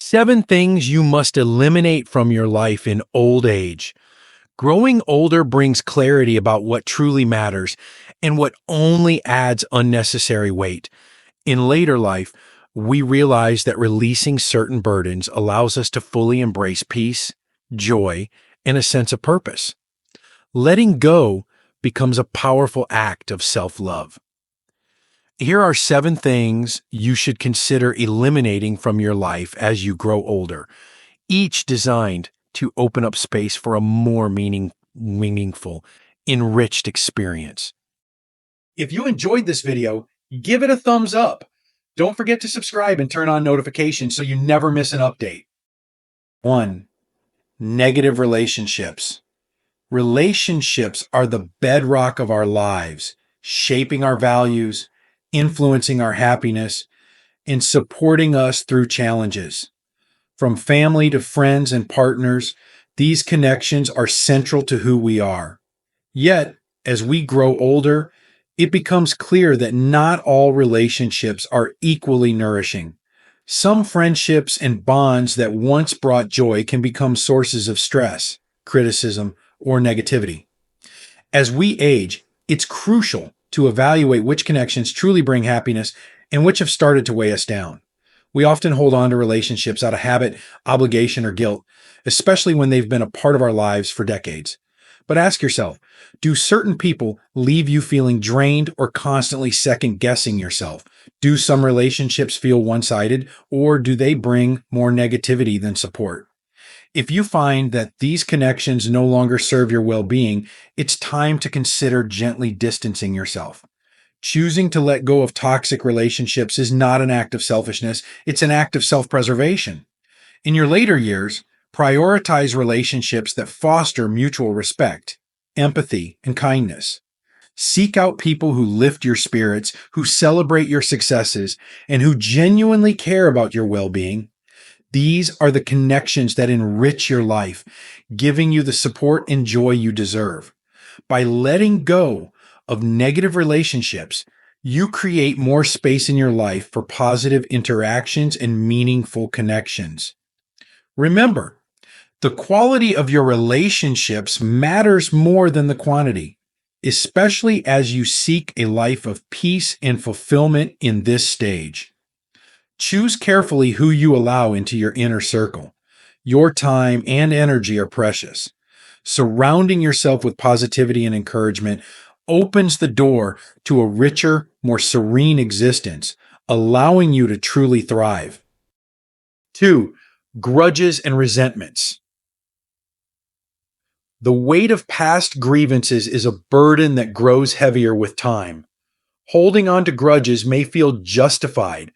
7 things you must eliminate from your life in old age. Growing older brings clarity about what truly matters and what only adds unnecessary weight. In later life, we realize that releasing certain burdens allows us to fully embrace peace, joy, and a sense of purpose. Letting go becomes a powerful act of self love. Here are 7 things you should consider eliminating from your life as you grow older, each designed to open up space for a more meaningful, enriched experience. If you enjoyed this video, give it a thumbs up. Don't forget to subscribe and turn on notifications so you never miss an update. 1. Negative relationships. Relationships are the bedrock of our lives, shaping our values, influencing our happiness, and supporting us through challenges. From family to friends and partners, these connections are central to who we are. Yet, as we grow older, it becomes clear that not all relationships are equally nourishing. Some friendships and bonds that once brought joy can become sources of stress, criticism, or negativity. As we age, it's crucial to evaluate which connections truly bring happiness and which have started to weigh us down. We often hold on to relationships out of habit, obligation, or guilt, especially when they've been a part of our lives for decades. But ask yourself, do certain people leave you feeling drained or constantly second-guessing yourself? Do some relationships feel one-sided, or do they bring more negativity than support? If you find that these connections no longer serve your well-being, it's time to consider gently distancing yourself. Choosing to let go of toxic relationships is not an act of selfishness, it's an act of self-preservation. In your later years, prioritize relationships that foster mutual respect, empathy, and kindness. Seek out people who lift your spirits, who celebrate your successes, and who genuinely care about your well-being. These are the connections that enrich your life, giving you the support and joy you deserve. By letting go of negative relationships, you create more space in your life for positive interactions and meaningful connections. Remember, the quality of your relationships matters more than the quantity, especially as you seek a life of peace and fulfillment in this stage. Choose carefully who you allow into your inner circle. Your time and energy are precious. Surrounding yourself with positivity and encouragement opens the door to a richer, more serene existence, allowing you to truly thrive. 2. Grudges and resentments. The weight of past grievances is a burden that grows heavier with time. Holding on to grudges may feel justified,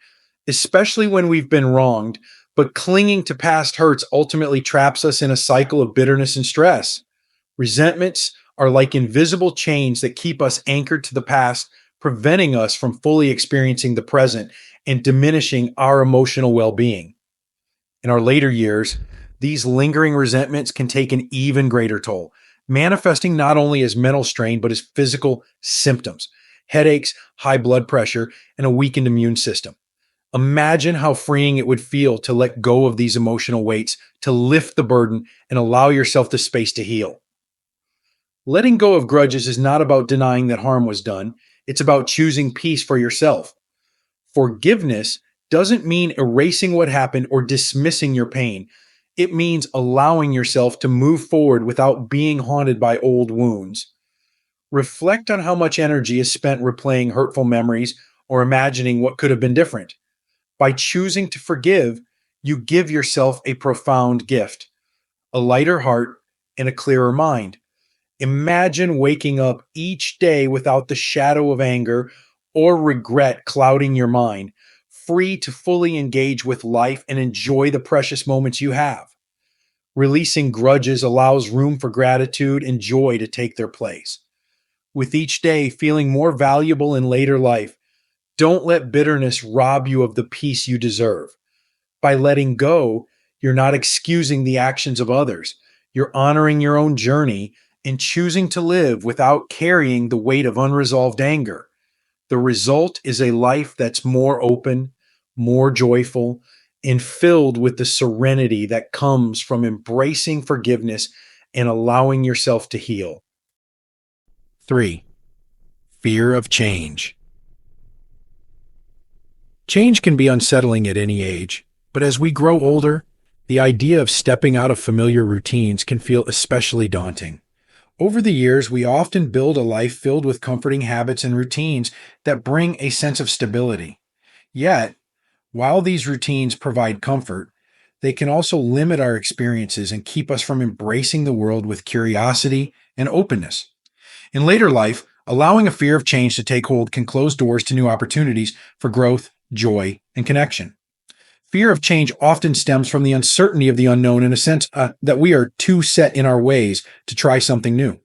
especially when we've been wronged, but clinging to past hurts ultimately traps us in a cycle of bitterness and stress. Resentments are like invisible chains that keep us anchored to the past, preventing us from fully experiencing the present and diminishing our emotional well-being. In our later years, these lingering resentments can take an even greater toll, manifesting not only as mental strain, but as physical symptoms, headaches, high blood pressure, and a weakened immune system. Imagine how freeing it would feel to let go of these emotional weights, to lift the burden, and allow yourself the space to heal. Letting go of grudges is not about denying that harm was done. It's about choosing peace for yourself. Forgiveness doesn't mean erasing what happened or dismissing your pain. It means allowing yourself to move forward without being haunted by old wounds. Reflect on how much energy is spent replaying hurtful memories or imagining what could have been different. By choosing to forgive, you give yourself a profound gift, a lighter heart and a clearer mind. Imagine waking up each day without the shadow of anger or regret clouding your mind, free to fully engage with life and enjoy the precious moments you have. Releasing grudges allows room for gratitude and joy to take their place. With each day feeling more valuable in later life, don't let bitterness rob you of the peace you deserve. By letting go, you're not excusing the actions of others. You're honoring your own journey and choosing to live without carrying the weight of unresolved anger. The result is a life that's more open, more joyful, and filled with the serenity that comes from embracing forgiveness and allowing yourself to heal. 3. Fear of change. Change can be unsettling at any age, but as we grow older, the idea of stepping out of familiar routines can feel especially daunting. Over the years, we often build a life filled with comforting habits and routines that bring a sense of stability. Yet, while these routines provide comfort, they can also limit our experiences and keep us from embracing the world with curiosity and openness. In later life, allowing a fear of change to take hold can close doors to new opportunities for growth, joy, and connection. Fear of change often stems from the uncertainty of the unknown and a sense that we are too set in our ways to try something new.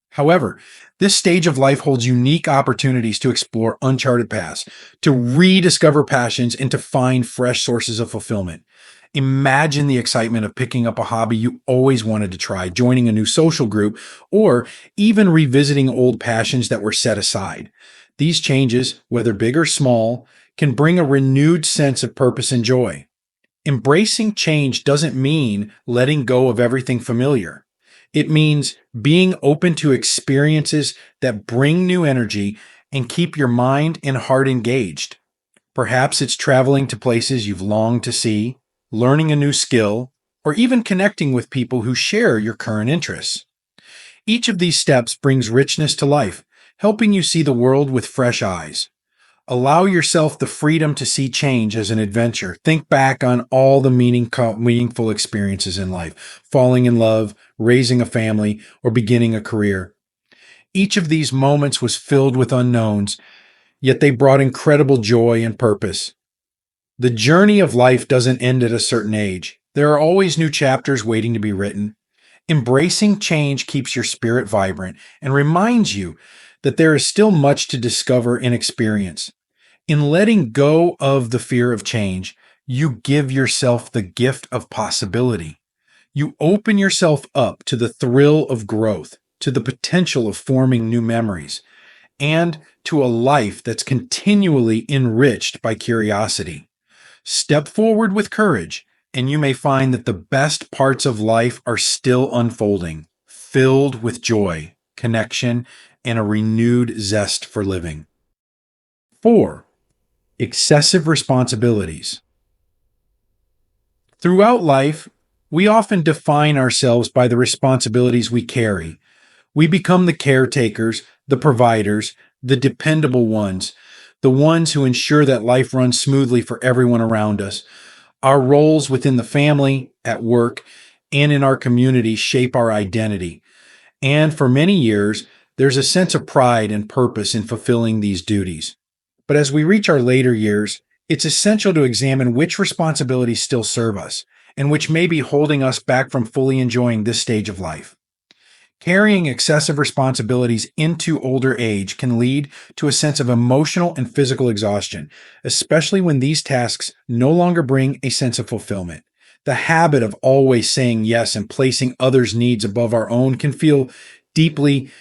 However, this stage of life holds unique opportunities to explore uncharted paths, to rediscover passions, and to find fresh sources of fulfillment. Imagine the excitement of picking up a hobby you always wanted to try, joining a new social group, or even revisiting old passions that were set aside. These changes, whether big or small, can bring a renewed sense of purpose and joy. Embracing change doesn't mean letting go of everything familiar. It means being open to experiences that bring new energy and keep your mind and heart engaged. Perhaps it's traveling to places you've longed to see, learning a new skill, or even connecting with people who share your current interests. Each of these steps brings richness to life, helping you see the world with fresh eyes. Allow yourself the freedom to see change as an adventure. Think back on all the meaningful experiences in life, falling in love, raising a family, or beginning a career. Each of these moments was filled with unknowns, yet they brought incredible joy and purpose. The journey of life doesn't end at a certain age. There are always new chapters waiting to be written. Embracing change keeps your spirit vibrant and reminds you that there is still much to discover and experience. In letting go of the fear of change, you give yourself the gift of possibility. You open yourself up to the thrill of growth, to the potential of forming new memories, and to a life that's continually enriched by curiosity. Step forward with courage, and you may find that the best parts of life are still unfolding, filled with joy, connection, and a renewed zest for living. 4. Excessive responsibilities. Throughout life, we often define ourselves by the responsibilities we carry. We become the caretakers, the providers, the dependable ones, the ones who ensure that life runs smoothly for everyone around us. Our roles within the family, at work, and in our community shape our identity. And for many years, there's a sense of pride and purpose in fulfilling these duties. But as we reach our later years, it's essential to examine which responsibilities still serve us and which may be holding us back from fully enjoying this stage of life. Carrying excessive responsibilities into older age can lead to a sense of emotional and physical exhaustion, especially when these tasks no longer bring a sense of fulfillment. The habit of always saying yes and placing others' needs above our own can feel deeply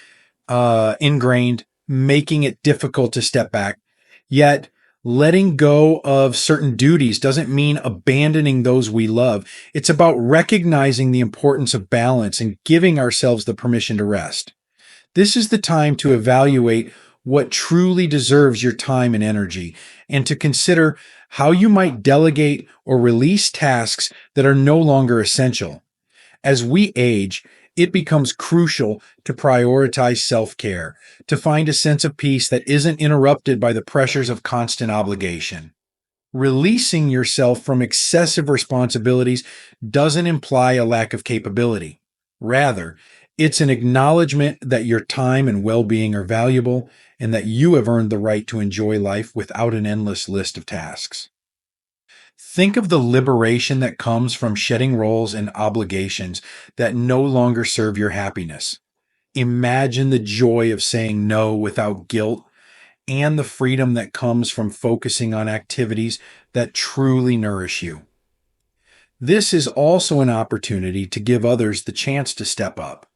ingrained, making it difficult to step back. Yet, letting go of certain duties doesn't mean abandoning those we love. It's about recognizing the importance of balance and giving ourselves the permission to rest. This is the time to evaluate what truly deserves your time and energy, and to consider how you might delegate or release tasks that are no longer essential. As we age, it becomes crucial to prioritize self-care, to find a sense of peace that isn't interrupted by the pressures of constant obligation. Releasing yourself from excessive responsibilities doesn't imply a lack of capability. Rather, it's an acknowledgement that your time and well-being are valuable and that you have earned the right to enjoy life without an endless list of tasks. Think of the liberation that comes from shedding roles and obligations that no longer serve your happiness. Imagine the joy of saying no without guilt and the freedom that comes from focusing on activities that truly nourish you. This is also an opportunity to give others the chance to step up.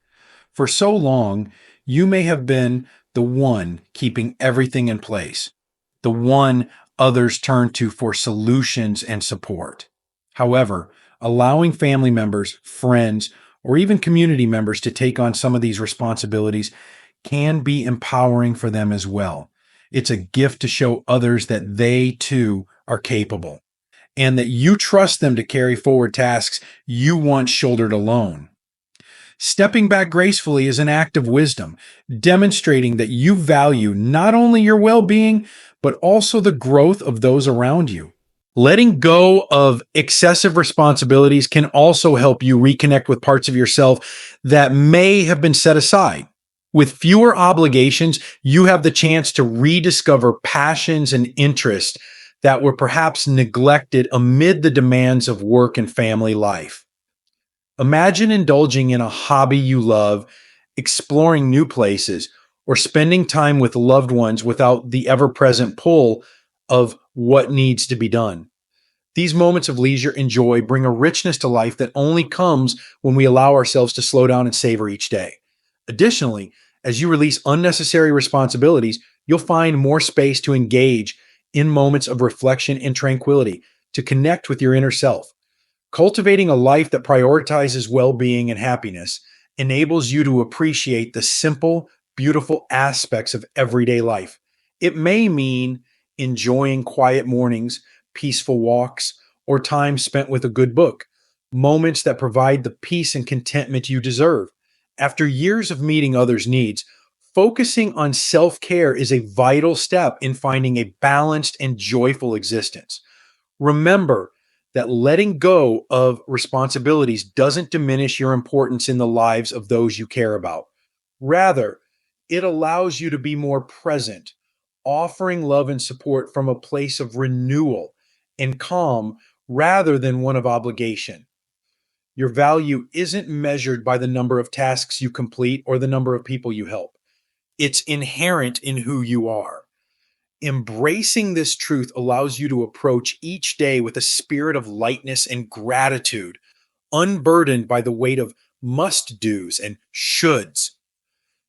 For so long, you may have been the one keeping everything in place, the one others turn to for solutions and support. However, allowing family members, friends, or even community members to take on some of these responsibilities can be empowering for them as well. It's a gift to show others that they too are capable and that you trust them to carry forward tasks you once shouldered alone. Stepping back gracefully is an act of wisdom, demonstrating that you value not only your well being, but also the growth of those around you. Letting go of excessive responsibilities can also help you reconnect with parts of yourself that may have been set aside. With fewer obligations, you have the chance to rediscover passions and interests that were perhaps neglected amid the demands of work and family life. Imagine indulging in a hobby you love, exploring new places, or spending time with loved ones without the ever present pull of what needs to be done. These moments of leisure and joy bring a richness to life that only comes when we allow ourselves to slow down and savor each day. Additionally, as you release unnecessary responsibilities, you'll find more space to engage in moments of reflection and tranquility, to connect with your inner self. Cultivating a life that prioritizes well being and happiness enables you to appreciate the simple, beautiful aspects of everyday life. It may mean enjoying quiet mornings, peaceful walks, or time spent with a good book, moments that provide the peace and contentment you deserve. After years of meeting others' needs, focusing on self care is a vital step in finding a balanced and joyful existence. Remember that letting go of responsibilities doesn't diminish your importance in the lives of those you care about. Rather, it allows you to be more present, offering love and support from a place of renewal and calm rather than one of obligation. Your value isn't measured by the number of tasks you complete or the number of people you help. It's inherent in who you are. Embracing this truth allows you to approach each day with a spirit of lightness and gratitude, unburdened by the weight of must do's and shoulds.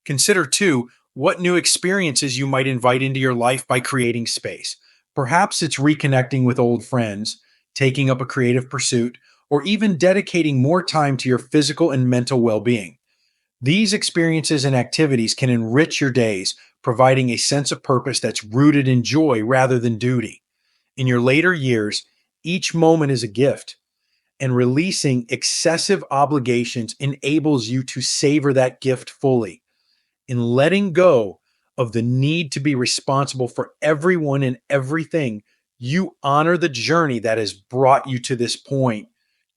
Consider, too, what new experiences you might invite into your life by creating space. Perhaps it's reconnecting with old friends, taking up a creative pursuit, or even dedicating more time to your physical and mental well being. These experiences and activities can enrich your days, providing a sense of purpose that's rooted in joy rather than duty. In your later years, each moment is a gift, and releasing excessive obligations enables you to savor that gift fully. In letting go of the need to be responsible for everyone and everything, you honor the journey that has brought you to this point.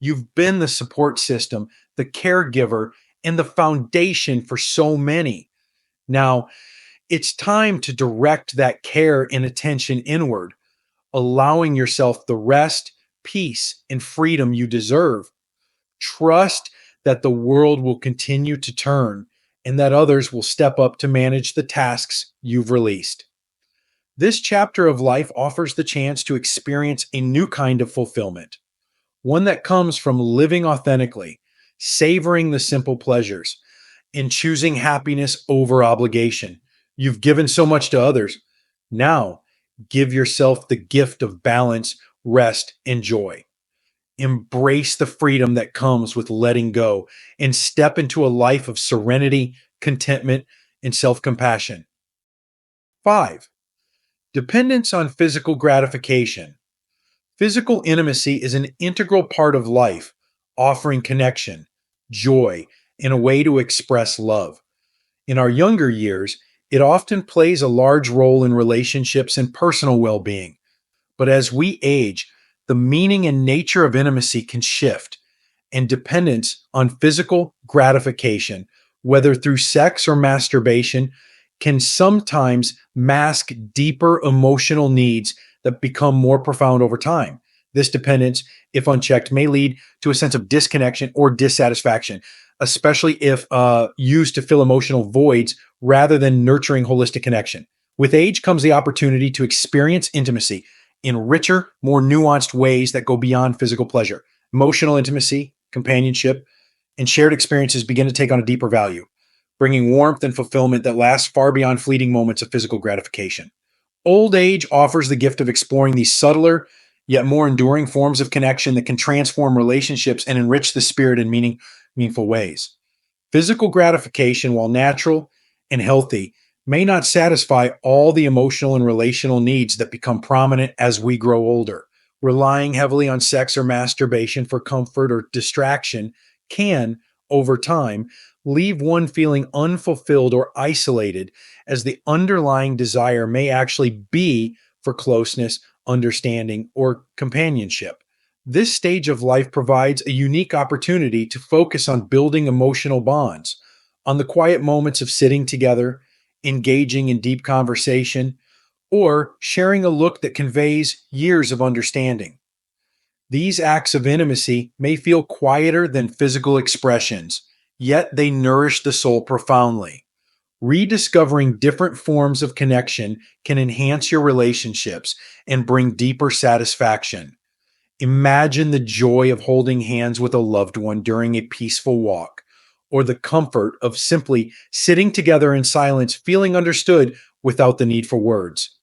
You've been the support system, the caregiver, and the foundation for so many. Now, it's time to direct that care and attention inward, allowing yourself the rest, peace, and freedom you deserve. Trust that the world will continue to turn and that others will step up to manage the tasks you've released. This chapter of life offers the chance to experience a new kind of fulfillment, one that comes from living authentically, savoring the simple pleasures, and choosing happiness over obligation. You've given so much to others. Now, give yourself the gift of balance, rest, and joy. Embrace the freedom that comes with letting go and step into a life of serenity, contentment, and self compassion. 5. Dependence on physical gratification. Physical intimacy is an integral part of life, offering connection, joy, and a way to express love. In our younger years, it often plays a large role in relationships and personal well being. But as we age, the meaning and nature of intimacy can shift, and dependence on physical gratification, whether through sex or masturbation, can sometimes mask deeper emotional needs that become more profound over time. This dependence, if unchecked, may lead to a sense of disconnection or dissatisfaction, especially if used to fill emotional voids rather than nurturing holistic connection. With age comes the opportunity to experience intimacy in richer, more nuanced ways that go beyond physical pleasure. Emotional intimacy, companionship, and shared experiences begin to take on a deeper value, bringing warmth and fulfillment that lasts far beyond fleeting moments of physical gratification. Old age offers the gift of exploring these subtler yet more enduring forms of connection that can transform relationships and enrich the spirit in meaningful ways. Physical gratification, while natural and healthy, may not satisfy all the emotional and relational needs that become prominent as we grow older. Relying heavily on sex or masturbation for comfort or distraction can, over time, leave one feeling unfulfilled or isolated, as the underlying desire may actually be for closeness, understanding, or companionship. This stage of life provides a unique opportunity to focus on building emotional bonds, on the quiet moments of sitting together, engaging in deep conversation, or sharing a look that conveys years of understanding. These acts of intimacy may feel quieter than physical expressions, yet they nourish the soul profoundly. Rediscovering different forms of connection can enhance your relationships and bring deeper satisfaction. Imagine the joy of holding hands with a loved one during a peaceful walk, or the comfort of simply sitting together in silence, feeling understood without the need for words.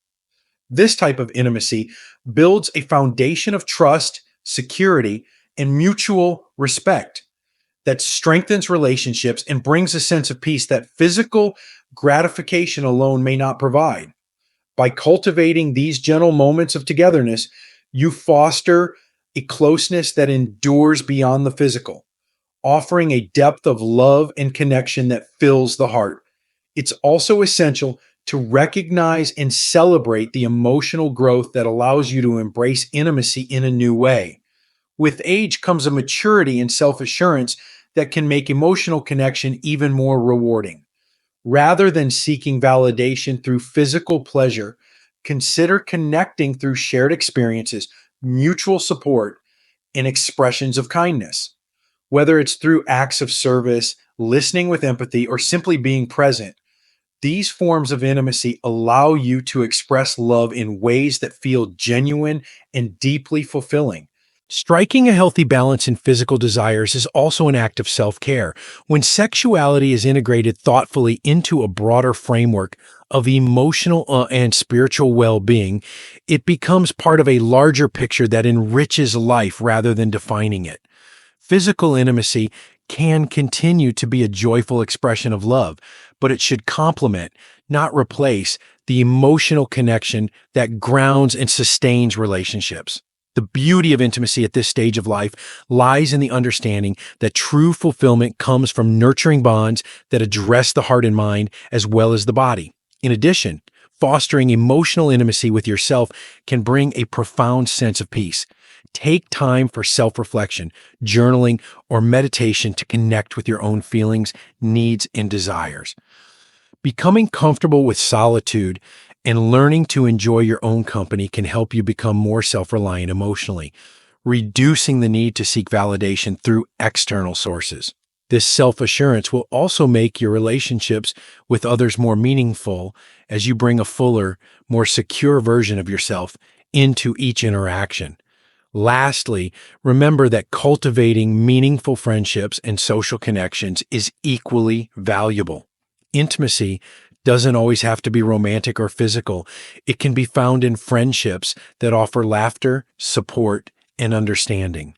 This type of intimacy builds a foundation of trust, security, and mutual respect that strengthens relationships and brings a sense of peace that physical gratification alone may not provide. By cultivating these gentle moments of togetherness, you foster a closeness that endures beyond the physical, offering a depth of love and connection that fills the heart. It's also essential to recognize and celebrate the emotional growth that allows you to embrace intimacy in a new way. With age comes a maturity and self assurance that can make emotional connection even more rewarding. Rather than seeking validation through physical pleasure, consider connecting through shared experiences, mutual support, and expressions of kindness. Whether it's through acts of service, listening with empathy, or simply being present, these forms of intimacy allow you to express love in ways that feel genuine and deeply fulfilling. Striking a healthy balance in physical desires is also an act of self care. When sexuality is integrated thoughtfully into a broader framework of emotional and spiritual well being, it becomes part of a larger picture that enriches life rather than defining it. Physical intimacy can continue to be a joyful expression of love, but it should complement, not replace, the emotional connection that grounds and sustains relationships. The beauty of intimacy at this stage of life lies in the understanding that true fulfillment comes from nurturing bonds that address the heart and mind as well as the body. In addition, fostering emotional intimacy with yourself can bring a profound sense of peace. Take time for self reflection, journaling, or meditation to connect with your own feelings, needs, and desires. Becoming comfortable with solitude and learning to enjoy your own company can help you become more self reliant emotionally, reducing the need to seek validation through external sources. This self assurance will also make your relationships with others more meaningful as you bring a fuller, more secure version of yourself into each interaction. Lastly, remember that cultivating meaningful friendships and social connections is equally valuable. Intimacy doesn't always have to be romantic or physical. It can be found in friendships that offer laughter, support, and understanding.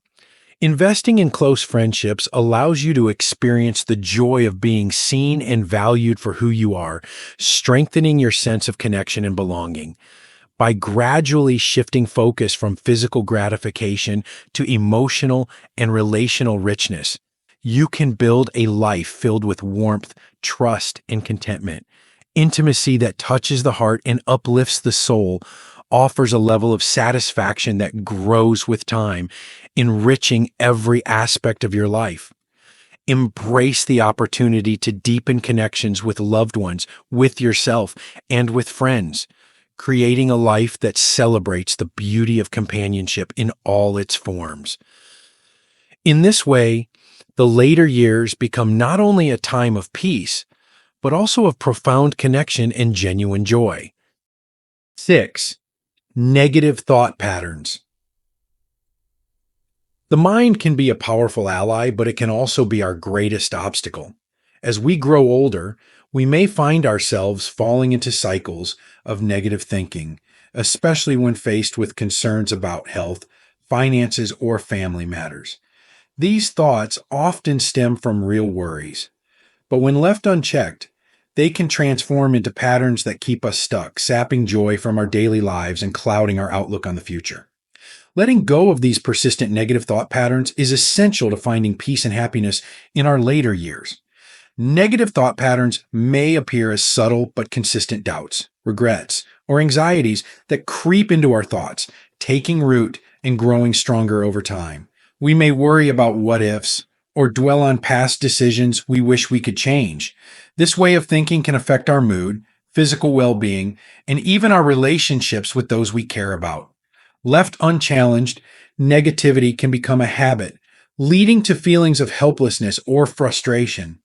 Investing in close friendships allows you to experience the joy of being seen and valued for who you are, strengthening your sense of connection and belonging. By gradually shifting focus from physical gratification to emotional and relational richness, you can build a life filled with warmth, trust, and contentment. Intimacy that touches the heart and uplifts the soul offers a level of satisfaction that grows with time, enriching every aspect of your life. Embrace the opportunity to deepen connections with loved ones, with yourself, and with friends, creating a life that celebrates the beauty of companionship in all its forms. In this way, the later years become not only a time of peace, but also of profound connection and genuine joy. 6. Negative thought patterns. The mind can be a powerful ally, but it can also be our greatest obstacle. As we grow older, we may find ourselves falling into cycles of negative thinking, especially when faced with concerns about health, finances, or family matters. These thoughts often stem from real worries, but when left unchecked, they can transform into patterns that keep us stuck, sapping joy from our daily lives and clouding our outlook on the future. Letting go of these persistent negative thought patterns is essential to finding peace and happiness in our later years. Negative thought patterns may appear as subtle but consistent doubts, regrets, or anxieties that creep into our thoughts, taking root and growing stronger over time. We may worry about what ifs or dwell on past decisions we wish we could change. This way of thinking can affect our mood, physical well being, and even our relationships with those we care about. Left unchallenged, negativity can become a habit, leading to feelings of helplessness or frustration.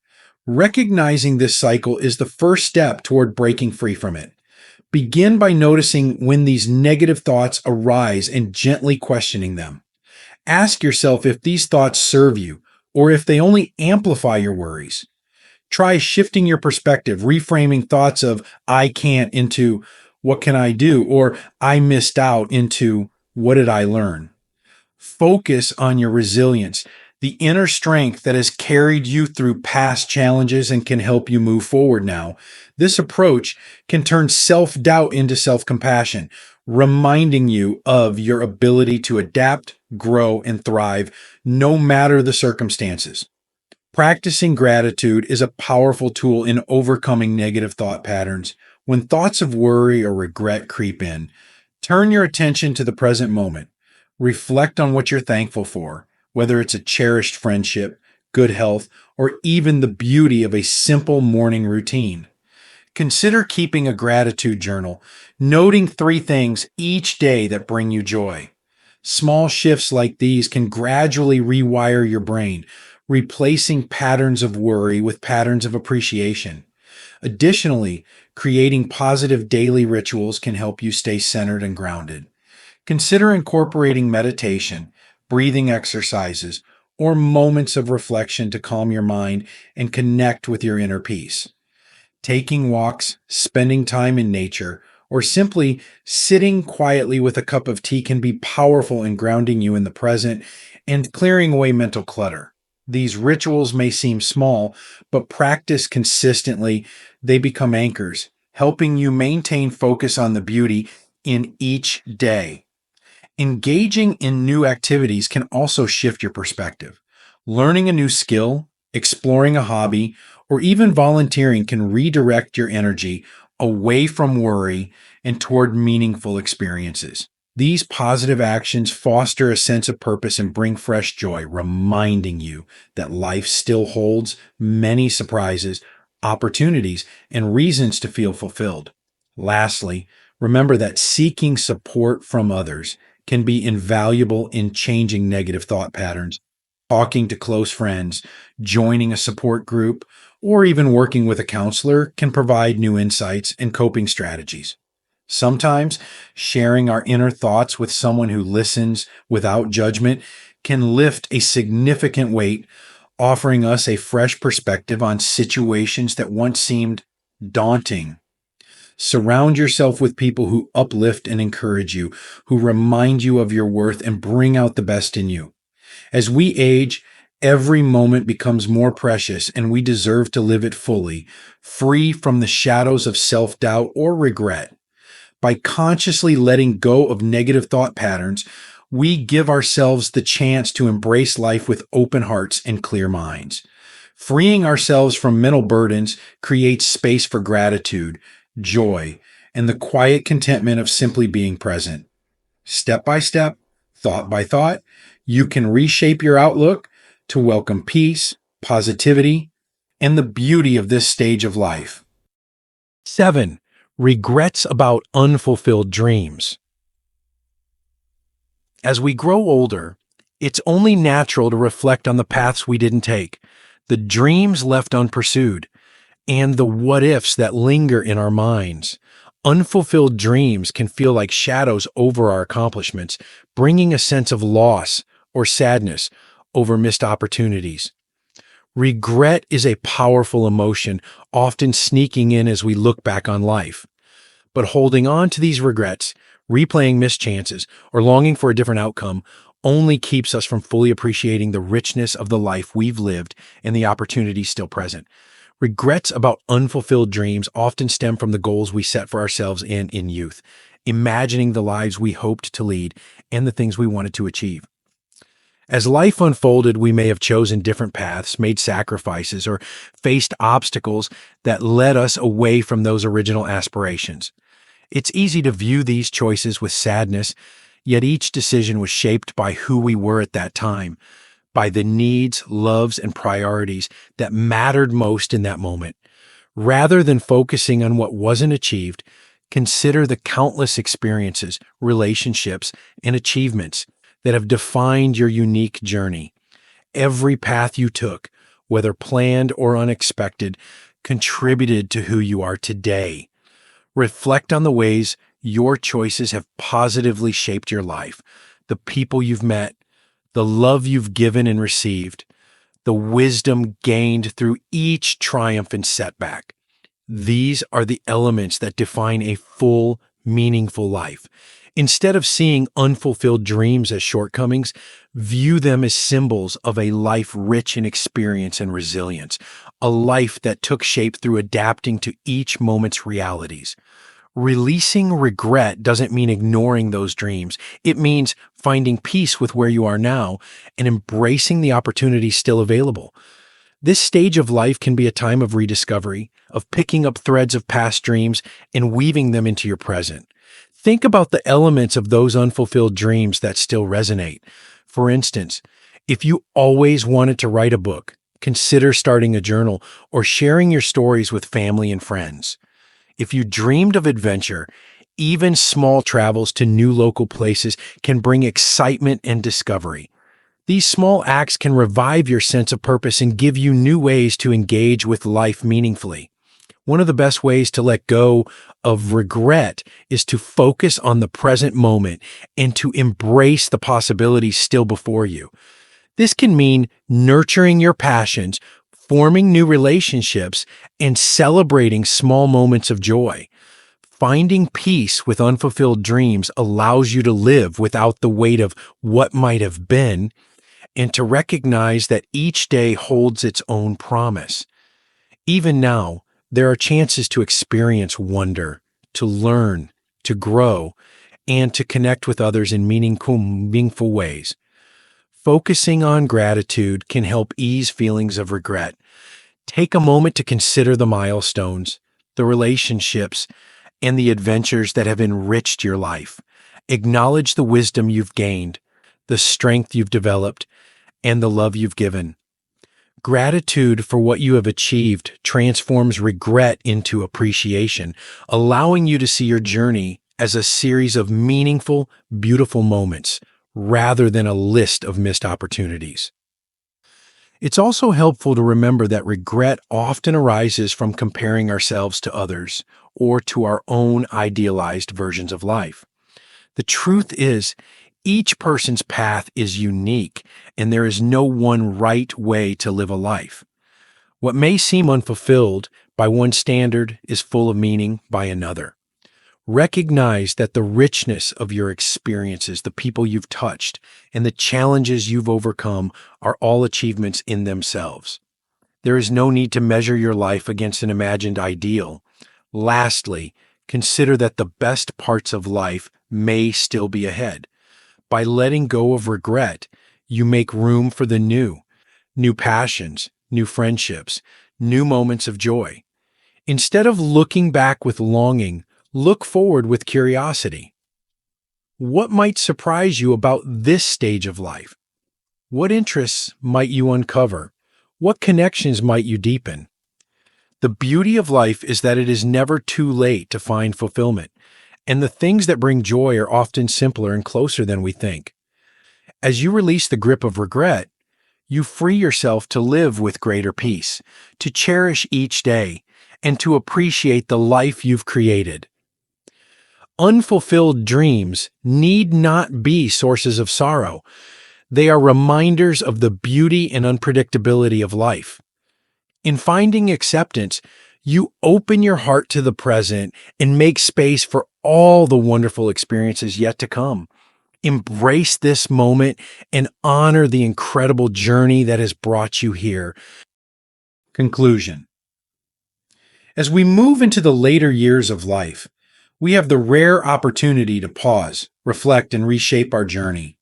Recognizing this cycle is the first step toward breaking free from it. Begin by noticing when these negative thoughts arise and gently questioning them. Ask yourself if these thoughts serve you or if they only amplify your worries. Try shifting your perspective, reframing thoughts of I can't into what can I do, or I missed out into what did I learn. Focus on your resilience, the inner strength that has carried you through past challenges and can help you move forward now. This approach can turn self-doubt into self-compassion, reminding you of your ability to adapt, grow, and thrive no matter the circumstances. Practicing gratitude is a powerful tool in overcoming negative thought patterns. When thoughts of worry or regret creep in, turn your attention to the present moment. Reflect on what you're thankful for, whether it's a cherished friendship, good health, or even the beauty of a simple morning routine. Consider keeping a gratitude journal, noting 3 things each day that bring you joy. Small shifts like these can gradually rewire your brain, replacing patterns of worry with patterns of appreciation. Additionally, creating positive daily rituals can help you stay centered and grounded. Consider incorporating meditation, breathing exercises, or moments of reflection to calm your mind and connect with your inner peace. Taking walks, spending time in nature, or simply sitting quietly with a cup of tea can be powerful in grounding you in the present and clearing away mental clutter. These rituals may seem small, but practiced consistently, they become anchors, helping you maintain focus on the beauty in each day. Engaging in new activities can also shift your perspective. Learning a new skill, exploring a hobby, or even volunteering can redirect your energy away from worry and toward meaningful experiences. These positive actions foster a sense of purpose and bring fresh joy, reminding you that life still holds many surprises, opportunities, and reasons to feel fulfilled. Lastly, remember that seeking support from others can be invaluable in changing negative thought patterns. Talking to close friends, joining a support group, or even working with a counselor can provide new insights and coping strategies. Sometimes sharing our inner thoughts with someone who listens without judgment can lift a significant weight, offering us a fresh perspective on situations that once seemed daunting. Surround yourself with people who uplift and encourage you, who remind you of your worth and bring out the best in you. As we age, every moment becomes more precious and we deserve to live it fully, free from the shadows of self-doubt or regret. By consciously letting go of negative thought patterns, we give ourselves the chance to embrace life with open hearts and clear minds. Freeing ourselves from mental burdens creates space for gratitude, joy, and the quiet contentment of simply being present. Step by step, thought by thought, you can reshape your outlook to welcome peace, positivity, and the beauty of this stage of life. 7. Regrets about unfulfilled dreams. As we grow older, it's only natural to reflect on the paths we didn't take, the dreams left unpursued, and the what-ifs that linger in our minds. Unfulfilled dreams can feel like shadows over our accomplishments, bringing a sense of loss or sadness over missed opportunities. Regret is a powerful emotion, often sneaking in as we look back on life. But holding on to these regrets Replaying missed chances or longing for a different outcome only keeps us from fully appreciating the richness of the life we've lived and the opportunities still present. Regrets about unfulfilled dreams often stem from the goals we set for ourselves in youth, imagining the lives we hoped to lead and the things we wanted to achieve. As life unfolded, we may have chosen different paths, made sacrifices, or faced obstacles that led us away from those original aspirations. It's easy to view these choices with sadness, yet each decision was shaped by who we were at that time, by the needs, loves, and priorities that mattered most in that moment. Rather than focusing on what wasn't achieved, consider the countless experiences, relationships, and achievements that have defined your unique journey. Every path you took, whether planned or unexpected, contributed to who you are today. Reflect on the ways your choices have positively shaped your life, the people you've met, the love you've given and received, the wisdom gained through each triumph and setback. These are the elements that define a full, meaningful life. Instead of seeing unfulfilled dreams as shortcomings, view them as symbols of a life rich in experience and resilience, a life that took shape through adapting to each moment's realities. Releasing regret doesn't mean ignoring those dreams. It means finding peace with where you are now and embracing the opportunities still available. This stage of life can be a time of rediscovery, of picking up threads of past dreams and weaving them into your present. Think about the elements of those unfulfilled dreams that still resonate. For instance, if you always wanted to write a book, consider starting a journal or sharing your stories with family and friends. If you dreamed of adventure, even small travels to new local places can bring excitement and discovery. These small acts can revive your sense of purpose and give you new ways to engage with life meaningfully. One of the best ways to let go of regret is to focus on the present moment and to embrace the possibilities still before you. This can mean nurturing your passions, forming new relationships, and celebrating small moments of joy. Finding peace with unfulfilled dreams allows you to live without the weight of what might have been and to recognize that each day holds its own promise. Even now, there are chances to experience wonder, to learn, to grow, and to connect with others in meaningful ways. Focusing on gratitude can help ease feelings of regret. Take a moment to consider the milestones, the relationships, and the adventures that have enriched your life. Acknowledge the wisdom you've gained, the strength you've developed, and the love you've given. Gratitude for what you have achieved transforms regret into appreciation, allowing you to see your journey as a series of meaningful, beautiful moments, rather than a list of missed opportunities. It's also helpful to remember that regret often arises from comparing ourselves to others or to our own idealized versions of life. The truth is, each person's path is unique, and there is no one right way to live a life. What may seem unfulfilled by one standard is full of meaning by another. Recognize that the richness of your experiences, the people you've touched, and the challenges you've overcome are all achievements in themselves. There is no need to measure your life against an imagined ideal. Lastly, consider that the best parts of life may still be ahead. By letting go of regret, you make room for the new passions, new friendships, new moments of joy. Instead of looking back with longing, look forward with curiosity. What might surprise you about this stage of life? What interests might you uncover? What connections might you deepen? The beauty of life is that it is never too late to find fulfillment, and the things that bring joy are often simpler and closer than we think. As you release the grip of regret, you free yourself to live with greater peace, to cherish each day, and to appreciate the life you've created. Unfulfilled dreams need not be sources of sorrow. They are reminders of the beauty and unpredictability of life. In finding acceptance, you open your heart to the present and make space for all the wonderful experiences yet to come. Embrace this moment and honor the incredible journey that has brought you here. Conclusion. As we move into the later years of life, we have the rare opportunity to pause, reflect, and reshape our journey.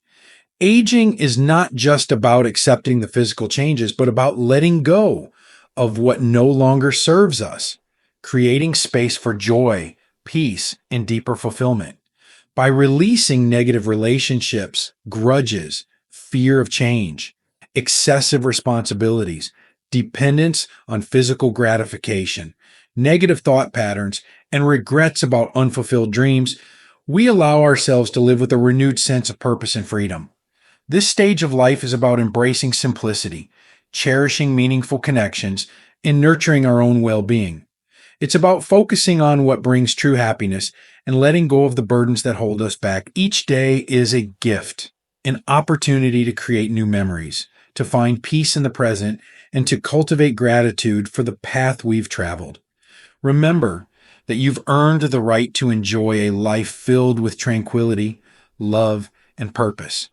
Aging is not just about accepting the physical changes, but about letting go of what no longer serves us, creating space for joy, peace, and deeper fulfillment. By releasing negative relationships, grudges, fear of change, excessive responsibilities, dependence on physical gratification, negative thought patterns, and regrets about unfulfilled dreams, we allow ourselves to live with a renewed sense of purpose and freedom. This stage of life is about embracing simplicity, cherishing meaningful connections, and nurturing our own well-being. It's about focusing on what brings true happiness and letting go of the burdens that hold us back. Each day is a gift, an opportunity to create new memories, to find peace in the present, and to cultivate gratitude for the path we've traveled. Remember that you've earned the right to enjoy a life filled with tranquility, love, and purpose.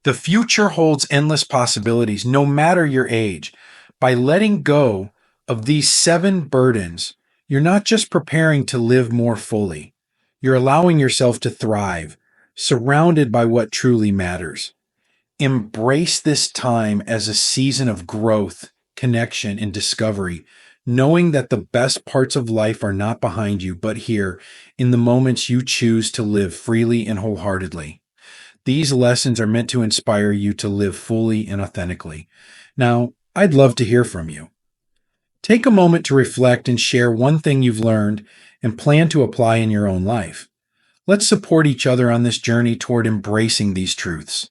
The future holds endless possibilities, no matter your age. By letting go of these 7 burdens, you're not just preparing to live more fully, you're allowing yourself to thrive, surrounded by what truly matters. Embrace this time as a season of growth, connection, and discovery, knowing that the best parts of life are not behind you, but here, in the moments you choose to live freely and wholeheartedly. These lessons are meant to inspire you to live fully and authentically. Now, I'd love to hear from you. Take a moment to reflect and share one thing you've learned and plan to apply in your own life. Let's support each other on this journey toward embracing these truths.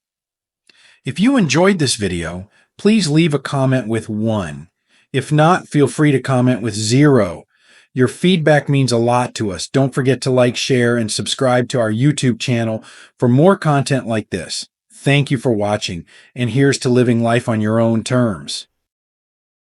If you enjoyed this video, please leave a comment with 1. If not, feel free to comment with 0. Your feedback means a lot to us. Don't forget to like, share, and subscribe to our YouTube channel for more content like this. Thank you for watching, and here's to living life on your own terms.